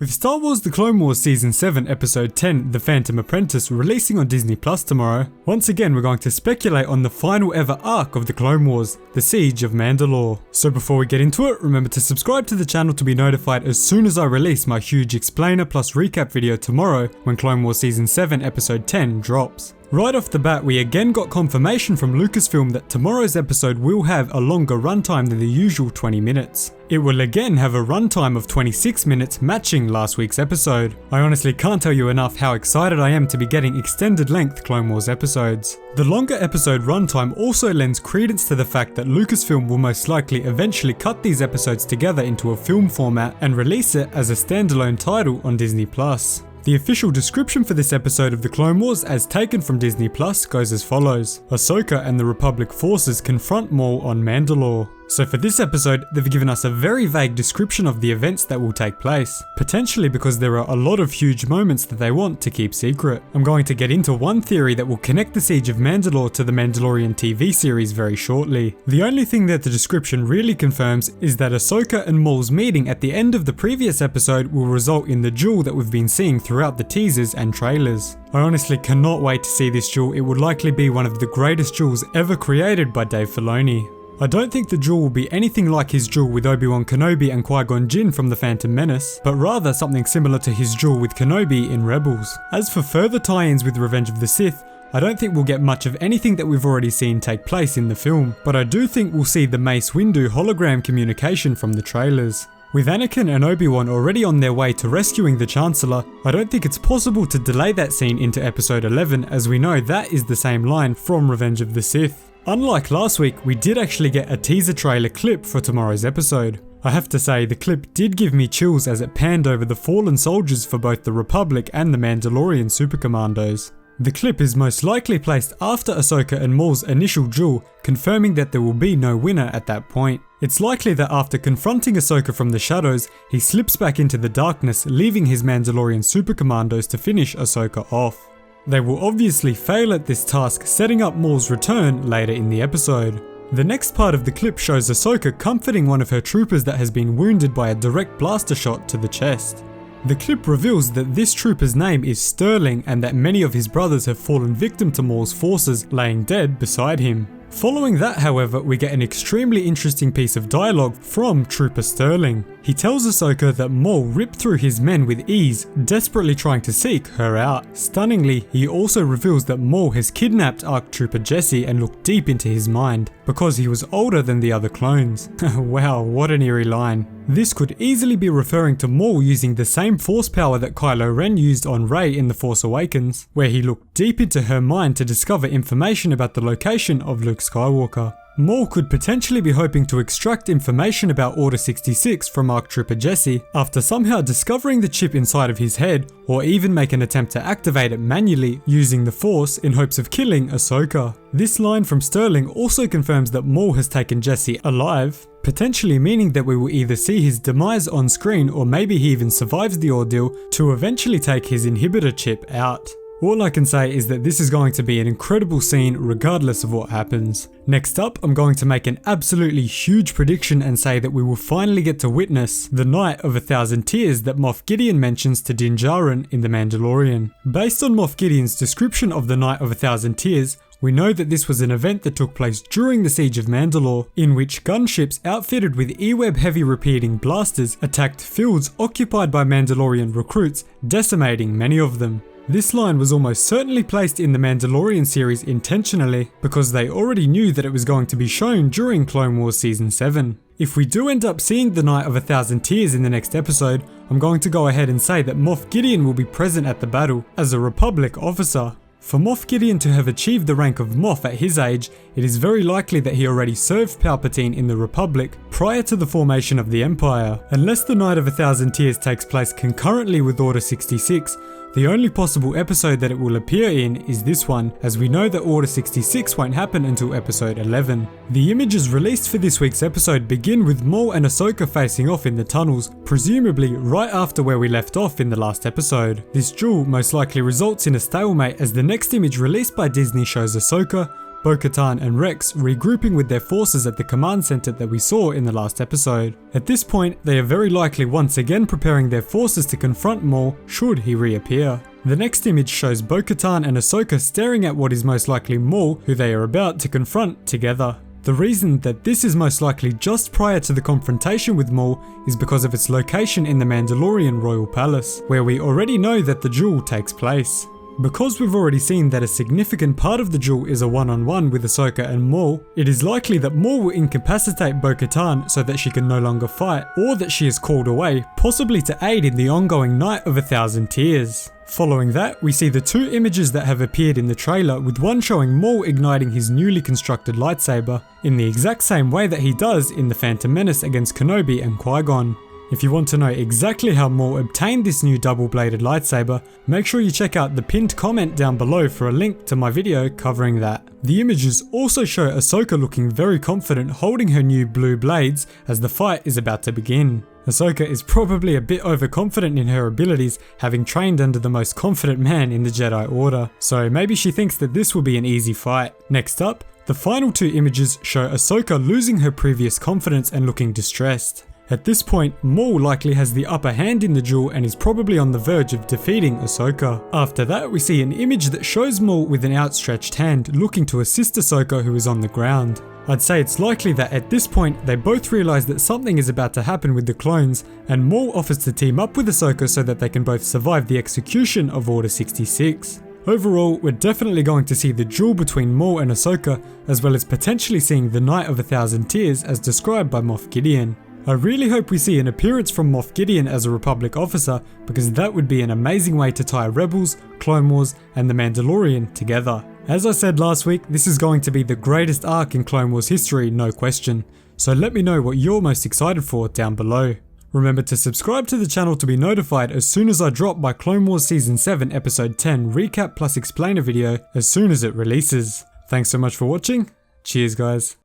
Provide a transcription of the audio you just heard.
With Star Wars The Clone Wars Season 7 Episode 10 The Phantom Apprentice releasing on Disney Plus tomorrow, once again we're going to speculate on the final ever arc of the Clone Wars, the Siege of Mandalore. So before we get into it, remember to subscribe to the channel to be notified as soon as I release my huge explainer plus recap video tomorrow when Clone Wars Season 7 Episode 10 drops. Right off the bat, we again got confirmation from Lucasfilm that tomorrow's episode will have a longer runtime than the usual 20 minutes. It will again have a runtime of 26 minutes, matching last week's episode. I honestly can't tell you enough how excited I am to be getting extended length Clone Wars episodes. The longer episode runtime also lends credence to the fact that Lucasfilm will most likely eventually cut these episodes together into a film format and release it as a standalone title on Disney Plus. The official description for this episode of the Clone Wars, as taken from Disney Plus, goes as follows. Ahsoka and the Republic forces confront Maul on Mandalore. So for this episode, they've given us a very vague description of the events that will take place, potentially because there are a lot of huge moments that they want to keep secret. I'm going to get into one theory that will connect the Siege of Mandalore to the Mandalorian TV series very shortly. The only thing that the description really confirms is that Ahsoka and Maul's meeting at the end of the previous episode will result in the duel that we've been seeing throughout the teasers and trailers. I honestly cannot wait to see this duel. It would likely be one of the greatest duels ever created by Dave Filoni. I don't think the duel will be anything like his duel with Obi-Wan Kenobi and Qui-Gon Jinn from The Phantom Menace, but rather something similar to his duel with Kenobi in Rebels. As for further tie-ins with Revenge of the Sith, I don't think we'll get much of anything that we've already seen take place in the film, but I do think we'll see the Mace Windu hologram communication from the trailers. With Anakin and Obi-Wan already on their way to rescuing the Chancellor, I don't think it's possible to delay that scene into episode 11, as we know that is the same line from Revenge of the Sith. Unlike last week, we did actually get a teaser trailer clip for tomorrow's episode. I have to say, the clip did give me chills as it panned over the fallen soldiers for both the Republic and the Mandalorian Super Commandos. The clip is most likely placed after Ahsoka and Maul's initial duel, confirming that there will be no winner at that point. It's likely that after confronting Ahsoka from the shadows, he slips back into the darkness, leaving his Mandalorian Super Commandos to finish Ahsoka off. They will obviously fail at this task, setting up Maul's return later in the episode. The next part of the clip shows Ahsoka comforting one of her troopers that has been wounded by a direct blaster shot to the chest. The clip reveals that this trooper's name is Sterling and that many of his brothers have fallen victim to Maul's forces, laying dead beside him. Following that, however, we get an extremely interesting piece of dialogue from Trooper Sterling. He tells Ahsoka that Maul ripped through his men with ease, desperately trying to seek her out. Stunningly, he also reveals that Maul has kidnapped ARC Trooper Jesse and looked deep into his mind, because he was older than the other clones. Wow, what an eerie line. This could easily be referring to Maul using the same force power that Kylo Ren used on Rey in The Force Awakens, where he looked deep into her mind to discover information about the location of Luke Skywalker. Maul could potentially be hoping to extract information about Order 66 from ARC Trooper Jesse after somehow discovering the chip inside of his head, or even make an attempt to activate it manually using the Force in hopes of killing Ahsoka. This line from Sterling also confirms that Maul has taken Jesse alive, potentially meaning that we will either see his demise on screen or maybe he even survives the ordeal to eventually take his inhibitor chip out. All I can say is that this is going to be an incredible scene regardless of what happens. Next up, I'm going to make an absolutely huge prediction and say that we will finally get to witness the Night of 1,000 Tears that Moff Gideon mentions to Din Djarin in The Mandalorian. Based on Moff Gideon's description of the Night of 1,000 Tears, we know that this was an event that took place during the Siege of Mandalore, in which gunships outfitted with E-Web heavy repeating blasters attacked fields occupied by Mandalorian recruits, decimating many of them. This line was almost certainly placed in the Mandalorian series intentionally, because they already knew that it was going to be shown during Clone Wars Season 7. If we do end up seeing the Night of 1,000 Tears in the next episode, I'm going to go ahead and say that Moff Gideon will be present at the battle as a Republic officer. For Moff Gideon to have achieved the rank of Moff at his age, it is very likely that he already served Palpatine in the Republic prior to the formation of the Empire. Unless the Night of 1,000 Tears takes place concurrently with Order 66, the only possible episode that it will appear in is this one, as we know that Order 66 won't happen until episode 11. The images released for this week's episode begin with Maul and Ahsoka facing off in the tunnels, presumably right after where we left off in the last episode. This duel most likely results in a stalemate, as the next image released by Disney shows Ahsoka, Bo-Katan and Rex regrouping with their forces at the command center that we saw in the last episode. At this point, they are very likely once again preparing their forces to confront Maul should he reappear. The next image shows Bo-Katan and Ahsoka staring at what is most likely Maul, who they are about to confront together. The reason that this is most likely just prior to the confrontation with Maul is because of its location in the Mandalorian Royal Palace, where we already know that the duel takes place. Because we've already seen that a significant part of the duel is a one-on-one with Ahsoka and Maul, it is likely that Maul will incapacitate Bo-Katan so that she can no longer fight, or that she is called away, possibly to aid in the ongoing Night of 1,000 Tears. Following that, we see the two images that have appeared in the trailer, with one showing Maul igniting his newly constructed lightsaber, in the exact same way that he does in The Phantom Menace against Kenobi and Qui-Gon. If you want to know exactly how Maul obtained this new double-bladed lightsaber, make sure you check out the pinned comment down below for a link to my video covering that. The images also show Ahsoka looking very confident holding her new blue blades as the fight is about to begin. Ahsoka is probably a bit overconfident in her abilities, having trained under the most confident man in the Jedi Order, so maybe she thinks that this will be an easy fight. Next up, the final two images show Ahsoka losing her previous confidence and looking distressed. At this point, Maul likely has the upper hand in the duel and is probably on the verge of defeating Ahsoka. After that, we see an image that shows Maul with an outstretched hand looking to assist Ahsoka, who is on the ground. I'd say it's likely that at this point, they both realize that something is about to happen with the clones, and Maul offers to team up with Ahsoka so that they can both survive the execution of Order 66. Overall, we're definitely going to see the duel between Maul and Ahsoka, as well as potentially seeing the Night of 1,000 Tears as described by Moff Gideon. I really hope we see an appearance from Moff Gideon as a Republic officer, because that would be an amazing way to tie Rebels, Clone Wars, and The Mandalorian together. As I said last week, this is going to be the greatest arc in Clone Wars history, no question. So let me know what you're most excited for down below. Remember to subscribe to the channel to be notified as soon as I drop my Clone Wars Season 7 Episode 10 recap plus explainer video as soon as it releases. Thanks so much for watching. Cheers guys.